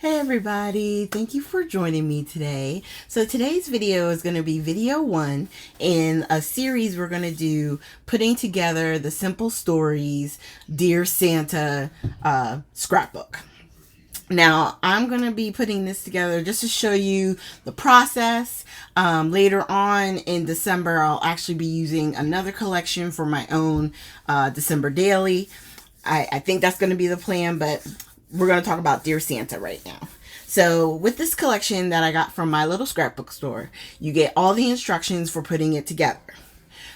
Hey everybody, thank you for joining me today. So today's video is going to be video 1 in a series we're going to do putting together the Simple Stories Dear Santa scrapbook. Now, I'm going to be putting this together just to show you the process. Later on in December, I'll actually be using another collection for my own December daily. I think that's going to be the plan, but we're going to talk about Dear Santa right now. So with this collection that I got from my little scrapbook store, you get all the instructions for putting it together.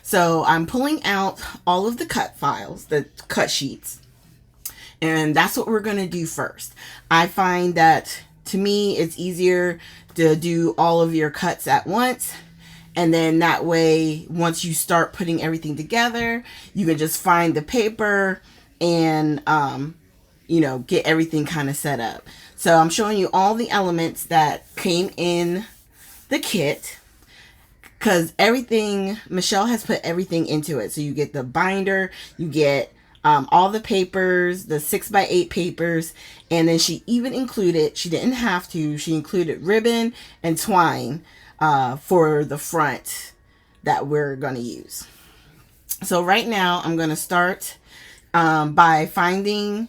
So I'm pulling out all of the cut files, the cut sheets, and that's what we're going to do first. I find that, to me, it's easier to do all of your cuts at once. And then that way, once you start putting everything together, you can just find the paper and, get everything kind of set up. So I'm showing you all the elements that came in the kit, because everything, Michelle has put everything into it. So you get the binder, you get all the papers, the 6x8 papers, and then she even included, she didn't have to, she included ribbon and twine for the front that we're going to use. So right now I'm going to start by finding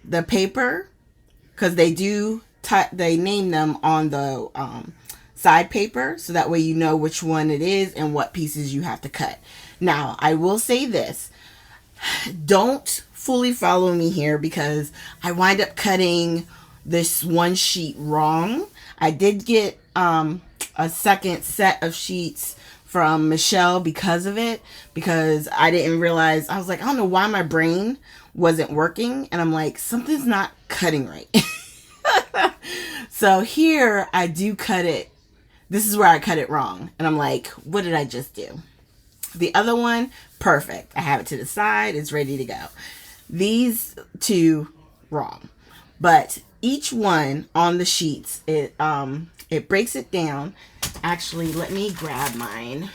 the paper, because they they name them on the side paper, so that way you know which one it is and what pieces you have to cut. Now, I will say this, don't fully follow me here, because I wind up cutting this one sheet wrong. I did get a second set of sheets from Michelle because of it, because I didn't realize, I was like, I don't know why my brain wasn't working, and I'm like, something's not cutting right. So here I do cut it. This is where I cut it wrong, and I'm like, what did I just do? The other one, perfect. I have it to the side, it's ready to go. These two, wrong. But each one on the sheets, it breaks it down. Actually, let me grab mine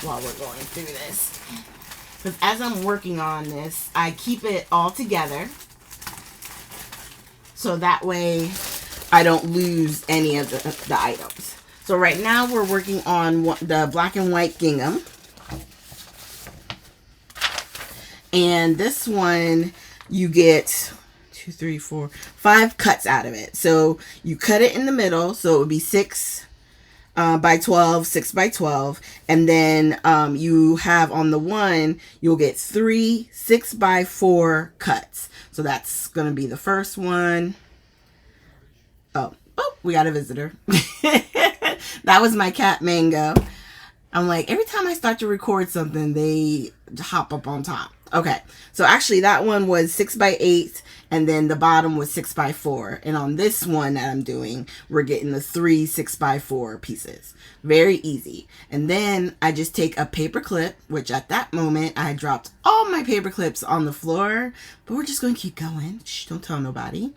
while we're going through this, because as I'm working on this, I keep it all together, so that way I don't lose any of the items. So right now we're working on the black and white gingham. And this one, you get 2, 3, 4, 5 cuts out of it. So you cut it in the middle, so it would be 6 by 12, 6 by 12. And then you have on the one, you'll get 3 6 by 4 cuts. So that's going to be the first one. Oh, we got a visitor. That was my cat Mango. I'm like, every time I start to record something, they hop up on top. Okay, so actually that one was 6 by 8, and then the bottom was 6 by 4. And on this one that I'm doing, we're getting the 3 6 by 4 pieces. Very easy. And then I just take a paper clip, which at that moment I dropped all my paper clips on the floor, but we're just going to keep going. Shh, don't tell nobody.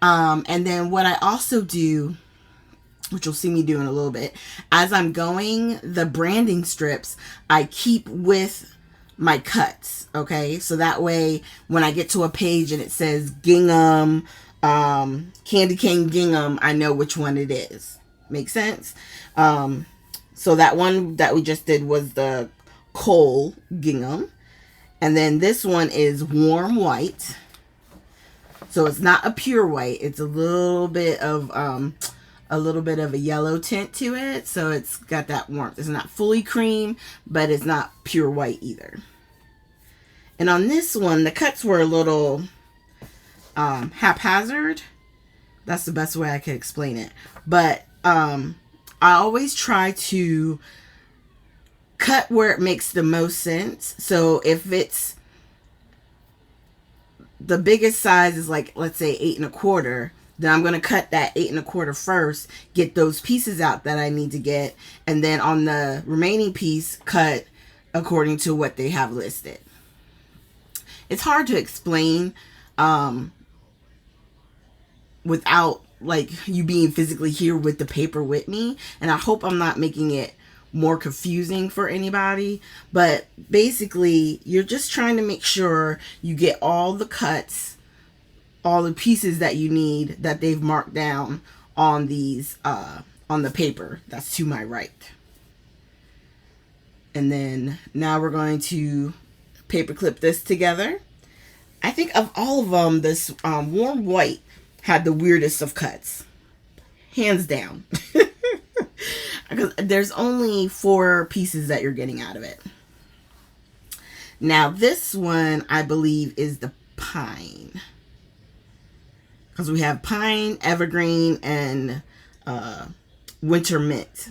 And then what I also do, which you'll see me do in a little bit, as I'm going, the branding strips I keep with my cuts, okay? So that way, when I get to a page and it says gingham, candy cane gingham, I know which one it is. Make sense? So that one that we just did was the coal gingham. And then this one is warm white. So it's not a pure white. It's a little bit of a yellow tint to it, so it's got that warmth. It's not fully cream, but it's not pure white either. And on this one, the cuts were a little haphazard. That's the best way I could explain it. But I always try to cut where it makes the most sense. So if it's the biggest size is like, let's say 8 1/4, then I'm going to cut that 8 1/4 first, get those pieces out that I need to get, and then on the remaining piece, cut according to what they have listed. It's hard to explain without like you being physically here with the paper with me, and I hope I'm not making it more confusing for anybody, but basically you're just trying to make sure you get all the cuts all the pieces that you need that they've marked down on these on the paper that's to my right. And then now we're going to paper clip this together. I think of all of them, this warm white had the weirdest of cuts, hands down. Because there's only 4 pieces that you're getting out of it. Now this one, I believe, is the pine. Because we have pine, evergreen, and winter mint.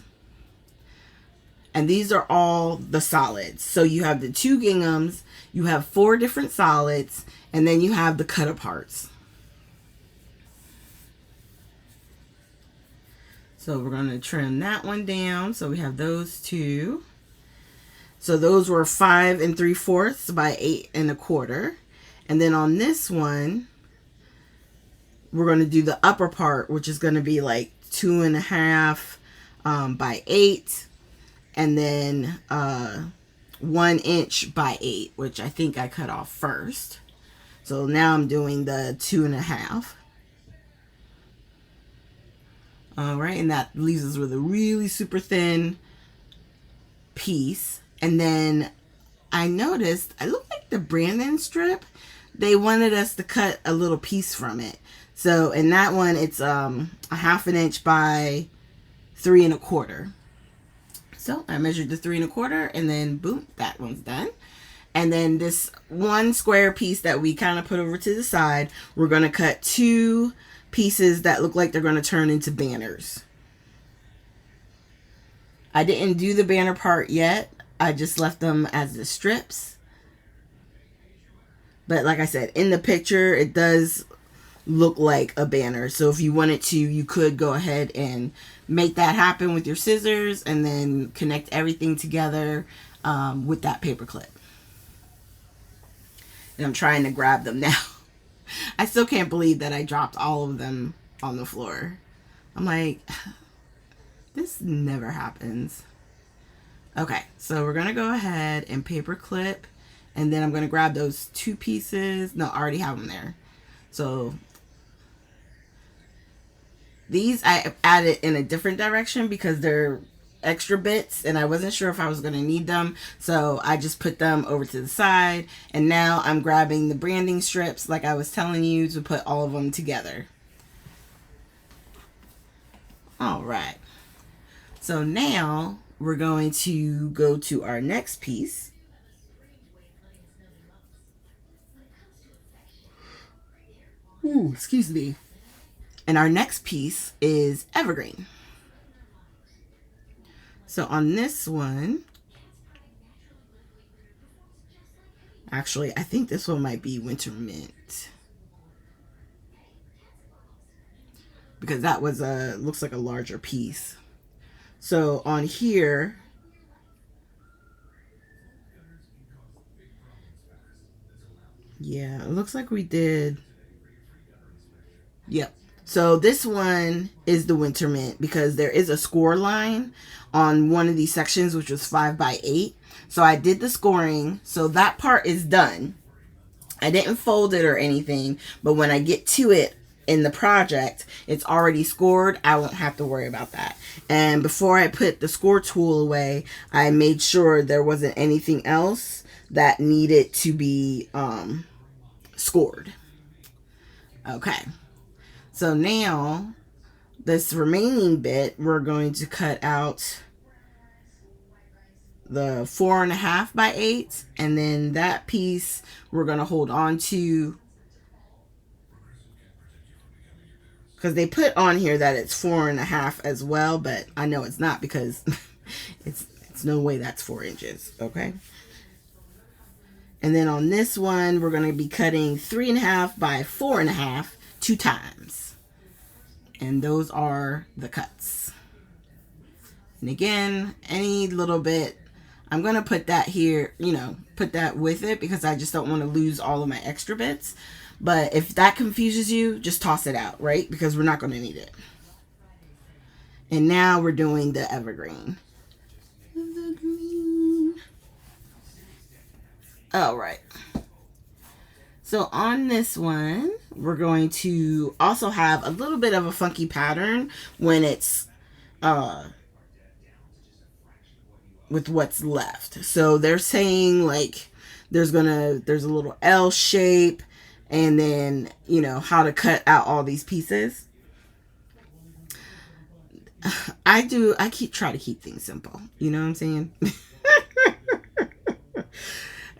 And these are all the solids. So you have the 2 ginghams, you have 4 different solids, and then you have the cut aparts. So we're going to trim that one down. So we have those 2. So those were 5 3/4 by 8 1/4. And then on this one, we're going to do the upper part, which is going to be like 2 1/2 by 8. And then 1 inch by 8, which I think I cut off first. So now I'm doing the 2 1/2. All right, and that leaves us with a really super thin piece. And then I noticed, I look like the Brandon strip, they wanted us to cut a little piece from it. So in that one, it's a 1/2 inch by 3 1/4. So I measured the 3 1/4, and then boom, that one's done. And then this one square piece that we kind of put over to the side, we're going to cut 2 pieces that look like they're going to turn into banners. I didn't do the banner part yet. I just left them as the strips. But like I said, in the picture, it does look like a banner. So if you wanted to, you could go ahead and make that happen with your scissors and then connect everything together with that paper clip. And I'm trying to grab them now. I still can't believe that I dropped all of them on the floor. I'm like, this never happens. Okay, so we're going to go ahead and paper clip. And then I'm going to grab those 2 pieces. No, I already have them there. So these I added in a different direction because they're extra bits and I wasn't sure if I was going to need them, so I just put them over to the side. And now I'm grabbing the branding strips like I was telling you to put all of them together. All right, so now we're going to go to our next piece. Ooh, excuse me. And our next piece is evergreen. So on this one, actually, I think this one might be winter mint. Because that was looks like a larger piece. So on here, yeah, it looks like we did. Yep. So this one is the winter mint because there is a score line on one of these sections, which was 5 by 8. So I did the scoring. So that part is done. I didn't fold it or anything, but when I get to it in the project, it's already scored. I won't have to worry about that. And before I put the score tool away, I made sure there wasn't anything else that needed to be scored. Okay. So now, this remaining bit, we're going to cut out the 4 1/2 by 8, and then that piece we're going to hold on to, because they put on here that it's 4 1/2 as well, but I know it's not because it's no way that's 4 inches, okay? And then on this one, we're going to be cutting 3 1/2 by 4 1/2 2 times. And those are the cuts. And again, any little bit, I'm going to put that here, you know, put that with it because I just don't want to lose all of my extra bits. But if that confuses you, just toss it out, right? Because we're not going to need it. And now we're doing the evergreen. Evergreen. All right. So on this one, we're going to also have a little bit of a funky pattern when it's with what's left. So they're saying like there's a little L shape, and then, you know, how to cut out all these pieces. I try to keep things simple. You know what I'm saying?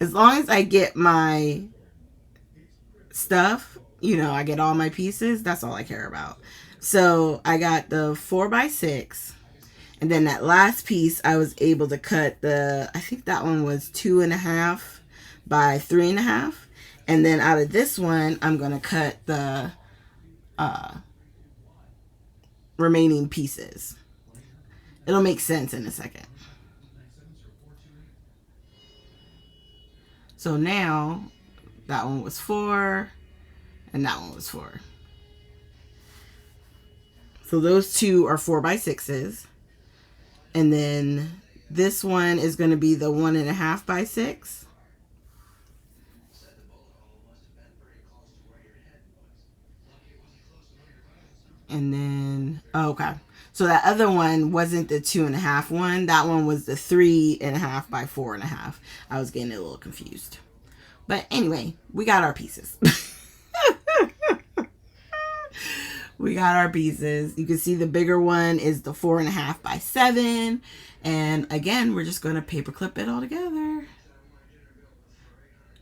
As long as I get my stuff, you know, I get all my pieces, that's all I care about. So I got the 4x6, and then that last piece I was able to cut I think that one was 2.5 by 3.5. And then out of this one, I'm going to cut the remaining pieces. It'll make sense in a second. So now that one was 4 and that one was 4. So those two are 4x6s. And then this one is going to be the 1.5 by 6. And then, oh, okay. So that other one wasn't the 2.5 one. That one was the 3.5 by 4.5. I was getting a little confused. But anyway, we got our pieces. We got our pieces. You can see the bigger one is the 4.5 by 7. And again, we're just going to paper clip it all together.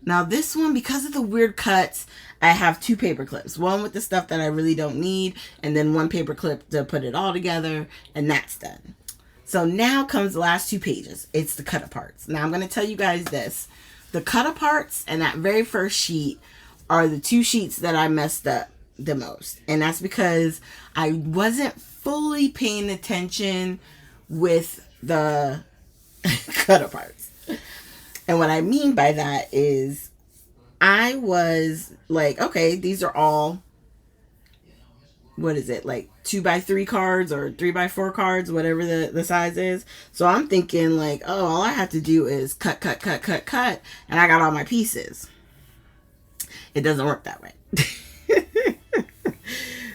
Now this one, because of the weird cuts, I have 2 paper clips. One with the stuff that I really don't need, and then 1 paper clip to put it all together, and that's done. So now comes the last 2 pages. It's the cut aparts. Now I'm going to tell you guys this. The cut aparts and that very first sheet are the 2 sheets that I messed up the most. And that's because I wasn't fully paying attention with the cut aparts. And what I mean by that is I was like, okay, these are all, what is it, like 2x3 cards or 3x4 cards, whatever the size is. So I'm thinking like, oh, all I have to do is cut, and I got all my pieces. It doesn't work that way.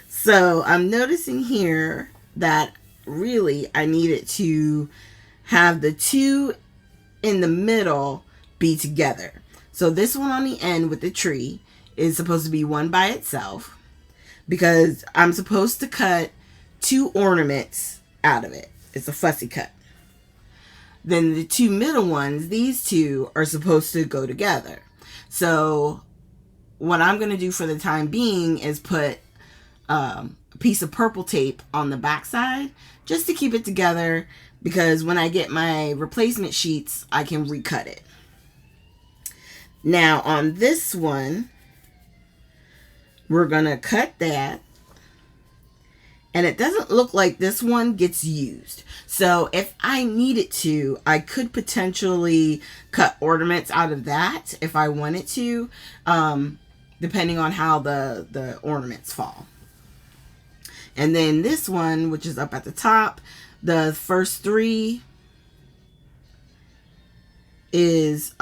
So I'm noticing here that really I needed to have the 2 in the middle be together. So this one on the end with the tree is supposed to be one by itself, because I'm supposed to cut 2 ornaments out of it. It's a fussy cut. Then the 2 middle ones, these 2 are supposed to go together. So what I'm going to do for the time being is put a piece of purple tape on the back side just to keep it together, because when I get my replacement sheets, I can recut it. Now on this one, we're going to cut that. And it doesn't look like this one gets used. So if I needed to, I could potentially cut ornaments out of that if I wanted to, depending on how the ornaments fall. And then this one, which is up at the top, the first 3 is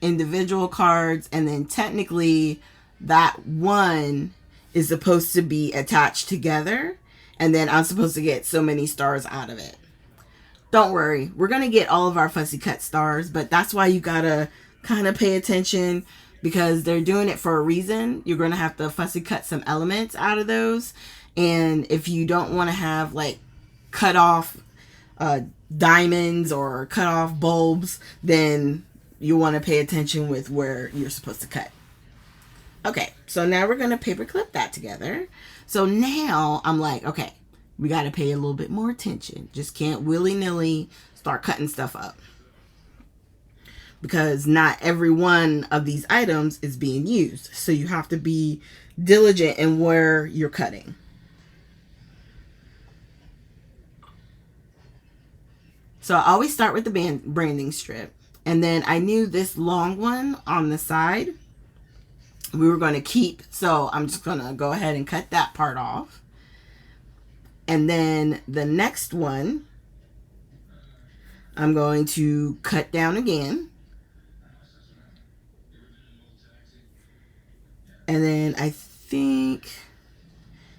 individual cards, and then technically that one is supposed to be attached together, and then I'm supposed to get so many stars out of it. Don't worry, we're gonna get all of our fussy cut stars, but that's why you gotta kind of pay attention, because they're doing it for a reason. You're gonna have to fussy cut some elements out of those, and if you don't want to have like cut off diamonds or cut off bulbs, then you want to pay attention with where you're supposed to cut. Okay, so now we're going to paper clip that together. So now I'm like, okay, we got to pay a little bit more attention. Just can't willy-nilly start cutting stuff up, because not every one of these items is being used. So you have to be diligent in where you're cutting. So I always start with the branding strip. And then I knew this long one on the side we were going to keep. So I'm just going to go ahead and cut that part off. And then the next one, I'm going to cut down again. And then I think,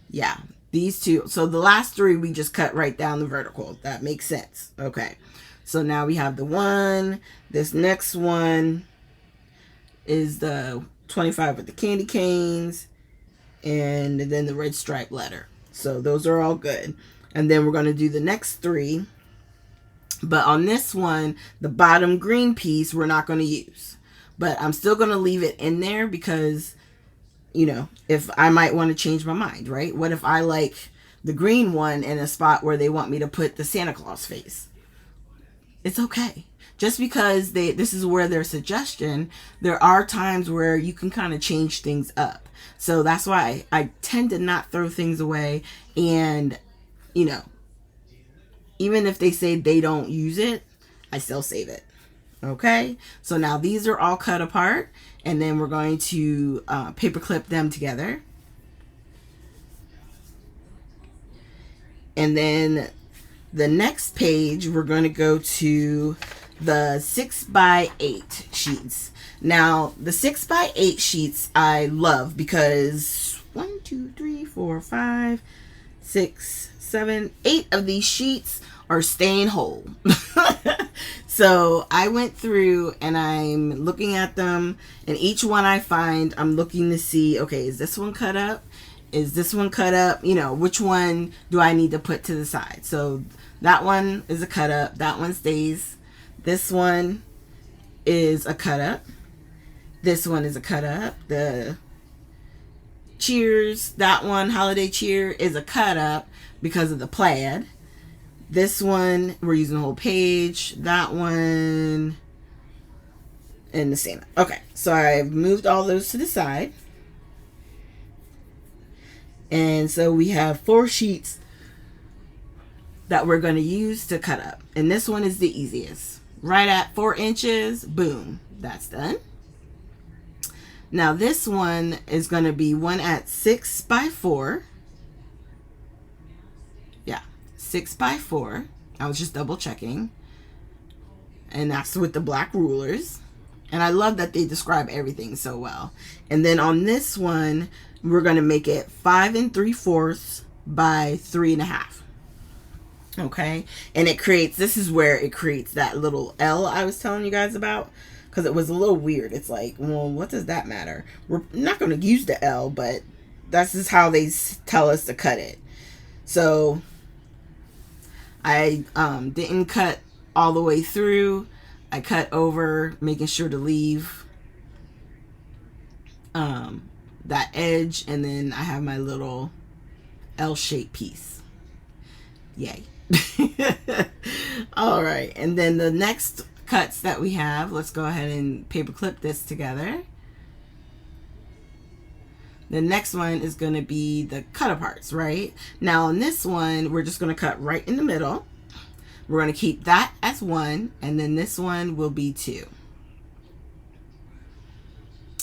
yeah, these two. So the last three we just cut right down the vertical. That makes sense. Okay. So now we have the one. This next one is the 25 with the candy canes, and then the red stripe letter. So those are all good. And then we're going to do the next three. But on this one, the bottom green piece we're not going to use. But I'm still going to leave it in there because, you know, if I might want to change my mind, right? What if I like the green one in a spot where they want me to put the Santa Claus face? It's okay. Just because this is where their suggestion, there are times where you can kind of change things up. So that's why I tend to not throw things away. And, you know, even if they say they don't use it, I still save it. Okay, so now these are all cut apart, and then we're going to paper clip them together. And then the next page, we're going to go to the 6x8 sheets. Now, the 6x8 sheets I love because 1, 2, 3, 4, 5, 6, 7, 8 of these sheets are staying whole. So I went through and I'm looking at them, and each one I find, I'm looking to see, okay, is this one cut up? Is this one cut up? You know, which one do I need to put to the side? So that one is a cut up. That one stays. This one is a cut up. This one is a cut up. The cheers, that one, holiday cheer, is a cut up because of the plaid. This one, we're using the whole page. That one, and the Santa. Okay, so I've moved all those to the side. And so we have 4 sheets that we're going to use to cut up. And this one is the easiest. Right at 4 inches, boom, that's done. Now this one is going to be one at 6x4. 6x4. I was just double checking. And that's with the black rulers. And I love that they describe everything so well. And then on this one, we're going to make it 5 3/4 by 3.5. Okay. And it creates, this is where it creates that little L I was telling you guys about. Because it was a little weird. It's like, well, what does that matter? We're not going to use the L, but that's just how they tell us to cut it. So I didn't cut all the way through. I cut over, making sure to leave that edge, and then I have my little L-shaped piece. Yay. All right, and then the next cuts that we have, let's go ahead and paper clip this together. The next one is going to be the cut aparts, right? Now on this one, we're just going to cut right in the middle. We're going to keep that as 1, and then this one will be 2.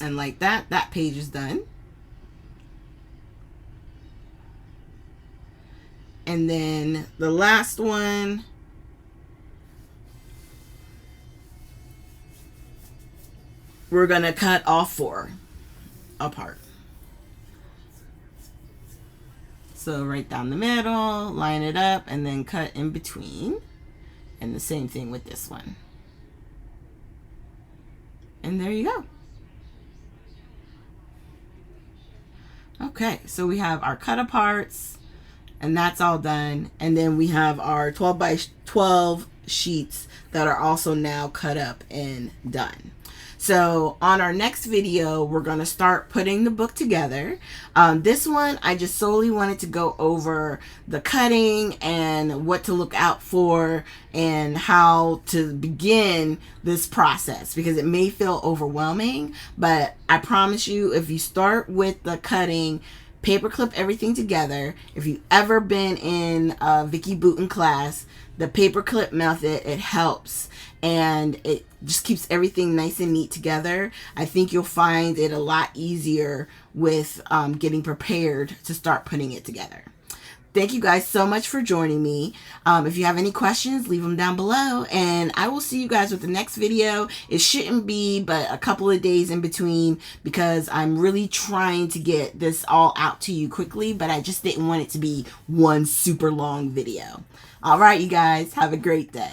And like that, that page is done. And then the last one, we're going to cut all 4 apart. So right down the middle, line it up, and then cut in between. And the same thing with this one. And there you go. Okay, so we have our cut aparts, and that's all done. And then we have our 12 by 12 sheets that are also now cut up and done. So on our next video, we're going to start putting the book together. This one, I just solely wanted to go over the cutting and what to look out for and how to begin this process, because it may feel overwhelming, but I promise you, if you start with the cutting, paper clip everything together. If you've ever been in a Vicky Booten class, the paper clip method, it helps, and it just keeps everything nice and neat together. I think you'll find it a lot easier with getting prepared to start putting it together. thank you guys so much for joining me. If you have any questions, leave them down below, and I will see you guys with the next video. It shouldn't be but a couple of days in between because I'm really trying to get this all out to you quickly, but I just didn't want it to be one super long video. All right, you guys, have a great day.